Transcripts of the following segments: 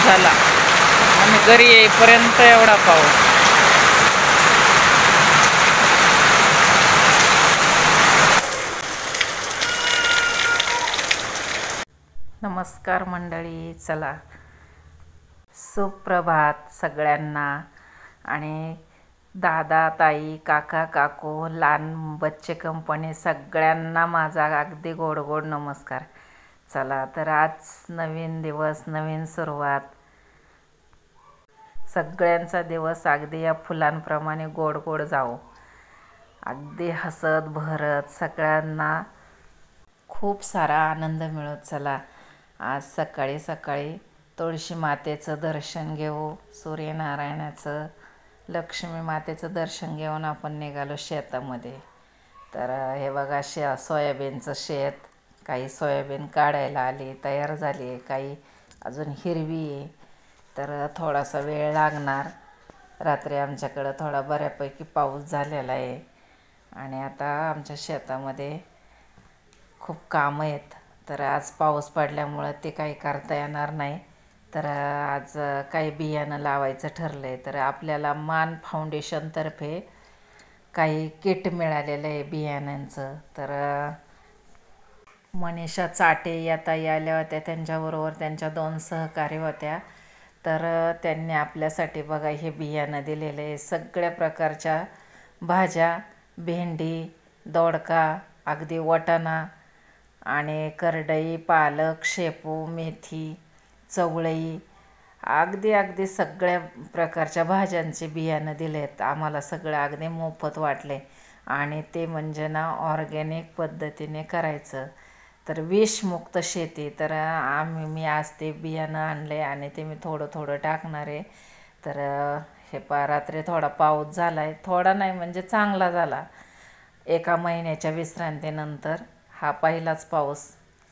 झाला. आम्ही घरी येईपर्यंत एवढा पाऊस. नमस्कार मंडळी, चला सुप्रभात सगळ्यांना. आणि दादा, ताई, काका, काकू, लहान बच्चे कंपनी सगळ्यांना माझा अगदी गोड गोड नमस्कार. चला तर आज नवीन दिवस, नवीन सुरुवात. सगळ्यांचा दिवस अगदी या फुलांप्रमाणे गोड गोड जाओ. अगदी हसत भरत सगळ्यांना खूप सारा आनंद मिळत. चला आज सकाळी सकाळी तुळशी मातेचं दर्शन घेऊ, सूर्यनारायणाचं, लक्ष्मी मातेचं दर्शन घेऊन आपण निघालो शेतामध्ये. तर हे बघा सोयाबीनचं शेत. काही सोयाबीन काढायला आली, तयार झाली आहे, काही अजून हिरवी आहे. तर थोडासा वेळ लागणार. रात्री आमच्याकडं थोडा बऱ्यापैकी पाऊस झालेला आहे आणि आता आमच्या शेतामध्ये खूप कामं आहेत. तर आज पाऊस पडल्यामुळं ते काही करता येणार नाही. तर आज काही बियाणं लावायचं ठरलं आहे. तर आपल्याला मान फाउंडेशनतर्फे काही किट मिळालेलं आहे बियाण्यांचं. तर मनीषा चाटे या ताई आल्या होत्या, त्यांच्याबरोबर त्यांच्या 2 सहकारी होत्या. तर त्यांनी आपल्यासाठी बघा हे बियाणं दिलेलं आहे. सगळ्या प्रकारच्या भाज्या, भेंडी, दोडका, अगदी वाटाणा आणि करडई, पालक, शेपू, मेथी, चवळी, अगदी सगळ्या प्रकारच्या भाज्यांचे बियाणं दिले आहेत आम्हाला. सगळं अगदी मोफत वाटले आणि ते म्हणजे ना ऑर्गॅनिक पद्धतीने करायचं. तर विषमुक्त शेती. तर मी आज ते बियाणं आणले आणि ते मी थोडं थोडं टाकणार आहे. तर हे रात्री थोडा पाऊस झाला आहे, थोडा नाही म्हणजे चांगला झाला. 1 महिन्याच्या विश्रांतीनंतर हा पहिलाच पाऊस.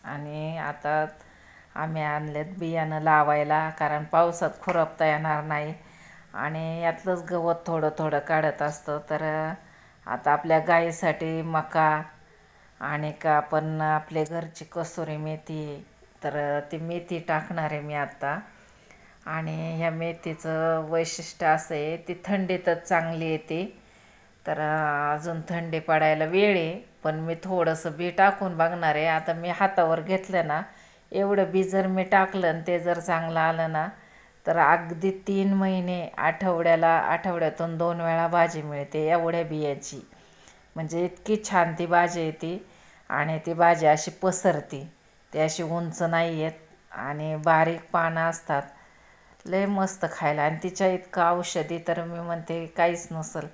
आणि आता आम्ही आणलेत बियाणं लावायला, कारण पावसात खुरपता येणार नाही आणि यातलंच गवत थोडं थोडं काढत असतं. तर आता आपल्या गाईसाठी मका आणि का आपण आपले घरची कसुरी मेथी, तर ती मेथी टाकणार आहे मी आत्ता. आणि ह्या मेथीचं वैशिष्ट्य असं आहे, ती थंडीतच चांगली येते. तर अजून थंडी पडायला वेळ आहे, पण मी थोडंसं बी टाकून बघणार आहे. आता मी हातावर घेतलं ना, एवढं बी जर मी टाकलं आणि ते जर चांगलं आलं ना, तर अगदी 3 महिने आठवड्यातून 2 वेळा भाजी मिळते एवढ्या बियाची. म्हणजे इतकी छान ती भाजी येते आणि ती भाजी अशी पसरती. ती अशी उंच नाही येत आणि बारीक पानं असतात. लय मस्त खायला आणि तिच्या इतकं औषधी तर मी म्हणते काहीच नसेल.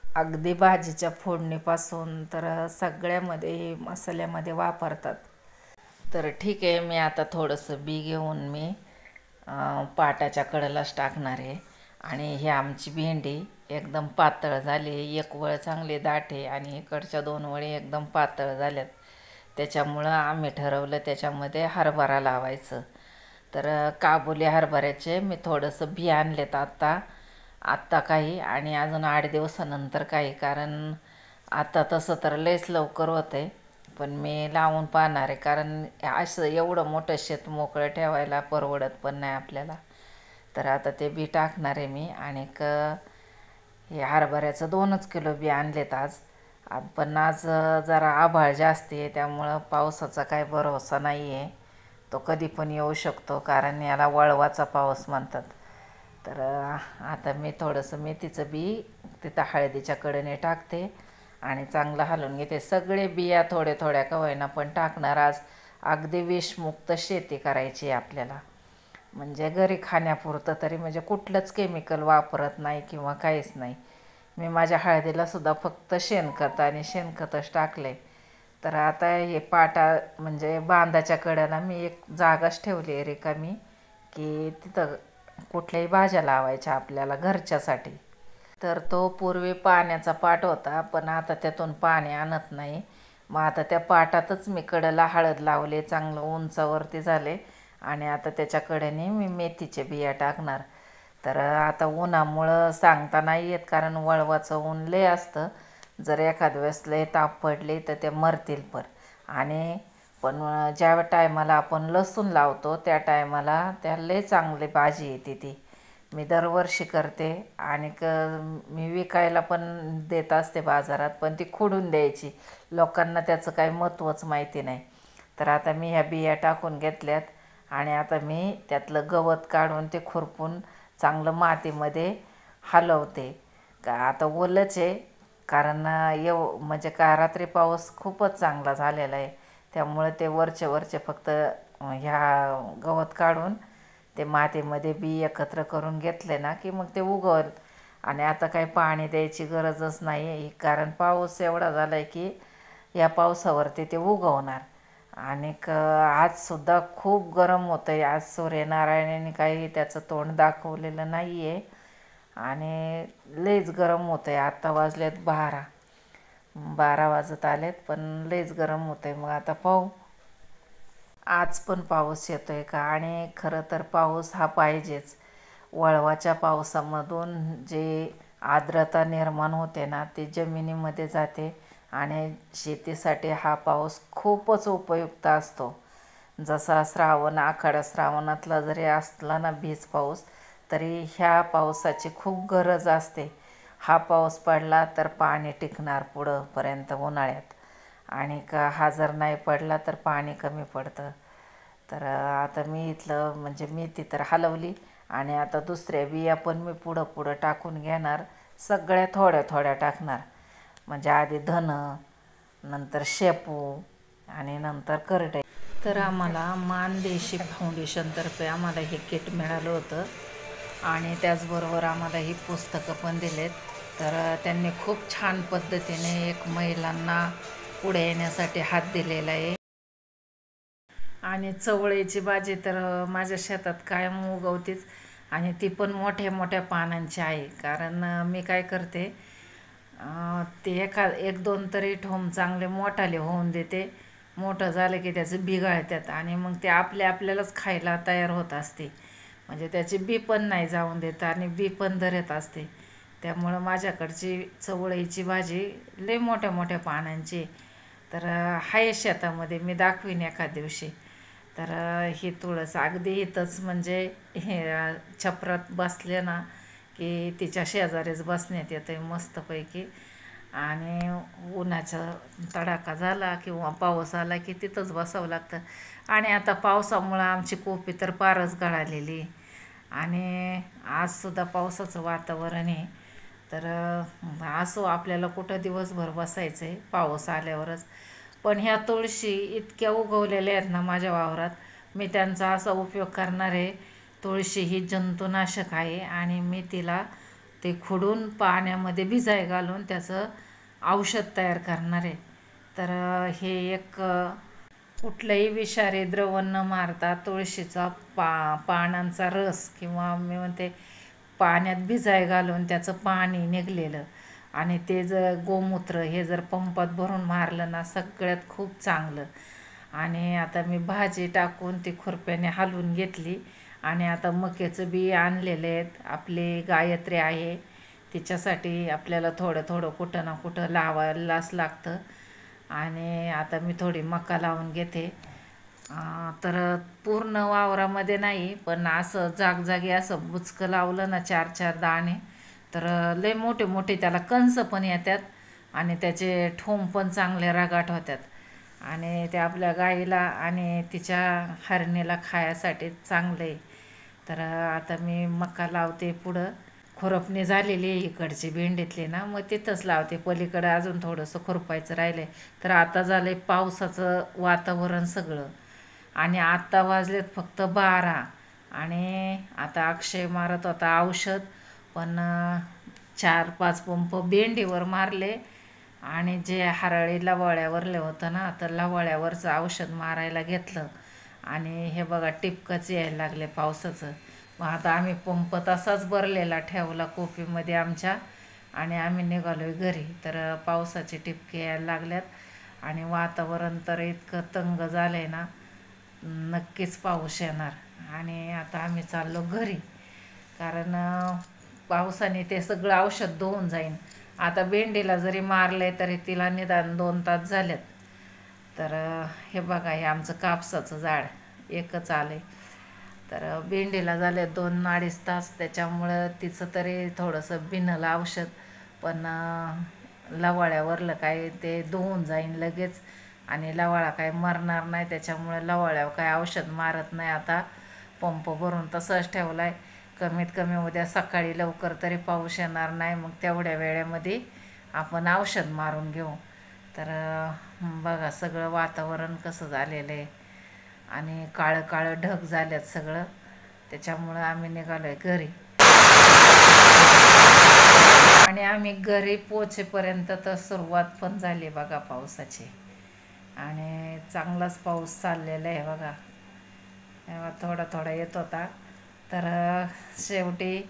अगदी भाजीच्या फोडणीपासून तर सगळ्यामध्ये मसाल्यामध्ये वापरतात. तर ठीक आहे, मी आता थोडंसं बी घेऊन मी पाटाच्या कडेलाच टाकणार आहे. आणि ही आमची भेंडी एकदम पातळ झाली. 1 वळ चांगली दाट आहे आणि इकडच्या 2 वळी एकदम पातळ झाल्यात. त्याच्यामुळं आम्ही ठरवलं त्याच्यामध्ये हरभरा लावायचं. तर काबुली हरभऱ्याचे मी थोडंसं बी आणलेत आत्ता काही, आणि अजून 8 दिवसानंतर काही. कारण आता तसं तर लयच लवकर होतं, पण मी लावून पाहणार आहे. कारण असं एवढं मोठं शेत मोकळं ठेवायला परवडत पण नाही आपल्याला. तर आता ते बी टाकणार आहे मी. आणि हे हरभऱ्याचं 2च किलो बी आणलेत आज. पण आज जरा आभाळ जास्त आहे, त्यामुळं पावसाचा काय भरोसा नाही आहे. तो कधी पण येऊ शकतो, कारण याला वळवाचा पाऊस म्हणतात. तर आता मी थोडंसं मेथीचं बी तिथं हळदीच्या कडेने टाकते आणि चांगलं हलवून घेते. सगळे बिया थोड्या का होईना पण टाकणार आज. अगदी विषमुक्त शेती करायची आपल्याला, म्हणजे घरी खाण्यापुरतं तरी, म्हणजे कुठलंच केमिकल वापरत नाही किंवा काहीच नाही. मी माझ्या हळदीलासुद्धा फक्त शेणखत आणि शेणखतच टाकले. तर आता हे पाटा म्हणजे बांधाच्या कडेला मी एक जागाच ठेवली आहे रिकामी, की तिथं कुठल्याही भाज्या लावायच्या आपल्याला घरच्यासाठी. तर तो पूर्वी पाण्याचा पाट होता, पण आता त्यातून पाणी आणत नाही. मग आता त्या पाटातच मी कडेला हळद लावले, चांगलं उंचावरती झाले. आणि आता त्याच्याकडेने मी मेथीचे बिया टाकणार. तर आता उन्हामुळं सांगता नाही येत, कारण वळवाचं ऊन लय असतं. जर एखाद वेळेस लय ताप पडली तर ते मरतील पण. आणि पण ज्या टायमाला आपण लसूण लावतो त्या टायमाला त्या लय चांगली भाजी येते ती. मी दरवर्षी करते आणि मी विकायला पण देत असते बाजारात, पण ती खुडून द्यायची. लोकांना त्याचं काही महत्त्वच माहिती नाही. तर आता मी ह्या बिया टाकून घेतल्यात आणि आता मी त्यातलं गवत काढून ते खुरपून चांगलं मातीमध्ये हलवते. आता ओलंच आहे, कारण म्हणजे का रात्री पाऊस खूपच चांगला झालेला आहे, त्यामुळे ते वरचे फक्त ह्या गवत काढून ते मातीमध्ये बी एकत्र करून घेतले ना की मग ते उगवल. आणि आता काही पाणी द्यायची गरजच नाही आहे, कारण पाऊस एवढा झाला आहे की या पावसावरती ते उगवणार. आणि आजसुद्धा खूप गरम होतं आहे. आज सूर्यनारायणाने काही त्याचं तोंड दाखवलेलं नाही आहे आणि लयच गरम होतं आहे. आत्ता वाजलेत 12 वाजत आलेत, पण लयच गरम होतं आहे. मग आता पाहू आज पण पाऊस येतो आहे का. आणि खरं तर पाऊस हा पाहिजेच. वळवाच्या पावसामधून जे आर्द्रता निर्माण होते ना ती जमिनीमध्ये जाते आणि शेतीसाठी हा पाऊस खूपच उपयुक्त असतो. जसा आखाड श्रावणातला जरी असला ना बीज पाऊस, तरी ह्या पावसाची खूप गरज असते. हा पाऊस पडला तर पाणी टिकणार पुढंपर्यंत उन्हाळ्यात, आणि हा जर नाही पडला तर पाणी कमी पडतं. तर आता मी इथलं म्हणजे मेथी तर हलवली आणि आता दुसऱ्या बिया पण मी पुढं टाकून घेणार. सगळ्या थोड्या टाकणार. म्हणजे आधी धन, नंतर शेपू आणि नंतर करडई. तर आम्हाला मानदेशी फाउंडेशनतर्फे आम्हाला हे किट मिळालं होतं आणि त्याचबरोबर आम्हाला ही पुस्तकं पण दिलेत. तर त्यांनी खूप छान पद्धतीने एक महिलांना पुढे येण्यासाठी हात दिलेला आहे. आणि चवळीची भाजी तर माझ्या शेतात कायम उगवतेच, आणि ती पण मोठ्या पानांची आहे. कारण मी काय करते, ते एक दोन तरी ठोंब चांगले मोठाले होऊन देते. मोठं झालं की त्याचं बी गळतात आणि मग ते आपल्यालाच खायला तयार होत असते. म्हणजे त्याची बी पण नाही जाऊन देत आणि बी पण धरत असते. त्यामुळं माझ्याकडची चवळीची भाजी लय मोठ्या पानांची. तर हाय शेतामध्ये, मी दाखवीन एका दिवशी. तर ही तुळस अगदी इथंच, म्हणजे हे छपरात बसले ना की तिच्या शेजारीच बसण्यात येतं मस्तपैकी. आणि उन्हाचा तडाखा झाला किंवा पाऊस आला की तिथंच बसावं लागतं. आणि आता पावसामुळं आमची कोपी तर पारच गळालेली आणि आजसुद्धा पावसाचं वातावरण आहे. तर असो, आपल्याला कुठं दिवसभर बसायचं आहे पाऊस आल्यावरच. पण ह्या तुळशी इतक्या उगवलेल्या आहेत ना माझ्या वावरात, मी त्यांचा असा उपयोग करणार आहे. तुळशी ही जंतुनाशक आहे आणि मी तिला ते खुडून पाण्यामध्ये भिजाय घालून त्याचं औषध तयार करणार आहे. तर हे एक कुठलंही विषारी द्रव्य न मारता तुळशीचा पानांचा रस, किंवा मी म्हणते पाण्यात भिजाय घालून त्याचं पाणी निघलेलं, आणि ते जर गोमूत्र हे जर पंपात भरून मारलं ना सगळ्यात खूप चांगलं. आणि आता मी भाजी टाकून ती खुरप्याने हलवून घेतली. आणि आता मक्याचं बी आणलेले आहेत. आपली गायत्री आहे, तिच्यासाठी आपल्याला थोडं कुठं ना कुठं लावायलाच लागतं. आणि आता मी थोडी मका लावून घेते. तर पूर्ण वावरामध्ये नाही, पण असं जागजागी असं बुचकं लावलं ना 4 दाणे, तर लय मोठे त्याला कंस पण येतात आणि त्याचे ठोंब पण चांगले रगाट होतात. आणि ते आपल्या गाईला आणि तिच्या हरणीला खायासाठी चांगले. तर आता मी मका लावते पुढं. खुरपणी झालेली आहे इकडची भेंडीतली ना, मग तिथंच लावते. पलीकडं अजून थोडंसं खुरपायचं राहिलं आहे. तर आता झालं आहे पावसाचं वातावरण सगळं, आणि आत्ता वाजलेत फक्त 12. आणि आता अक्षय मारत होता औषध, पण 4-5 पंप भेंडीवर मारले. आणि जे हरळी लवळ्यावरले होतं ना, तर लवळ्यावरचं औषध मारायला घेतलं. आणि हे बघा टिपकंच यायला लागले पावसाचं. मग आता आम्ही पंप तसाच भरलेला ठेवला कोपीमध्ये आमच्या, आणि आम्ही निघालोय घरी. तर पावसाचे टिपके यायला लागल्यात आणि वातावरण तर इतकं तंग झालं आहे ना, नक्कीच पाऊस येणार. आणि आता आम्ही चाललो घरी, कारण पावसाने ते सगळं औषध धुवून जाईन. आता भेंडीला जरी मारले तरी तिला निदान 2 तास झालेत. तर हे बघा, हे आमचं कापसाचं झाड एकच आले. तर भेंडीला झाले 2-2.5 तास, त्याच्यामुळं तिचं तरी थोडंसं बिनलं औषध. पण लवाळ्यावरलं काय ते धुवून जाईन लगेच, आणि लवाळा काय मरणार नाही, त्याच्यामुळे लवाळ्यावर काय औषध मारत नाही. आता पंप भरून तसंच ठेवला आहे. कमीत कमी उद्या सकाळी लवकर तरी पाऊस येणार नाही, मग तेवढ्या वेळेमध्ये आपण औषध मारून घेऊ. तर बघा सगळं वातावरण कसं झालेलं आहे, आणि काळं काळं ढग झाल्यात सगळं, त्याच्यामुळं आम्ही निघालो आहे घरी. आणि आम्ही घरी पोचेपर्यंत तर सुरुवात पण झाली बघा पावसाची, आणि चांगलाच पाऊस चाललेला आहे बघा. थोडा थोडा येत होता. तर शेवटी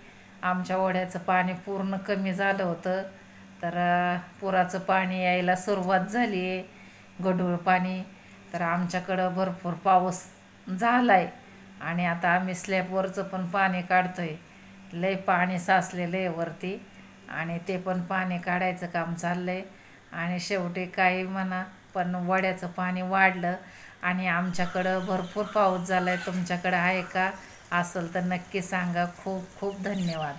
आमच्या ओढ्याचं पाणी पूर्ण कमी झालं होतं. तर पुराचं पाणी यायला सुरुवात झाली आहे, गढूळ पाणी. तर आमच्याकडं भरपूर पाऊस झाला आहे, आणि आता आम्ही स्लॅबवरचं पण पाणी काढतो आहे. लय पाणी साचलेलं आहे वरती, आणि ते पण पाणी काढायचं काम चाललं आहे. आणि शेवटी काही म्हणा, पण वड्याचं पाणी वाढलं, आणि आमच्याकडं भरपूर पाऊस झाला आहे. तुमच्याकडं आहे का? असेल तर नक्की सांगा. खूप खूप धन्यवाद.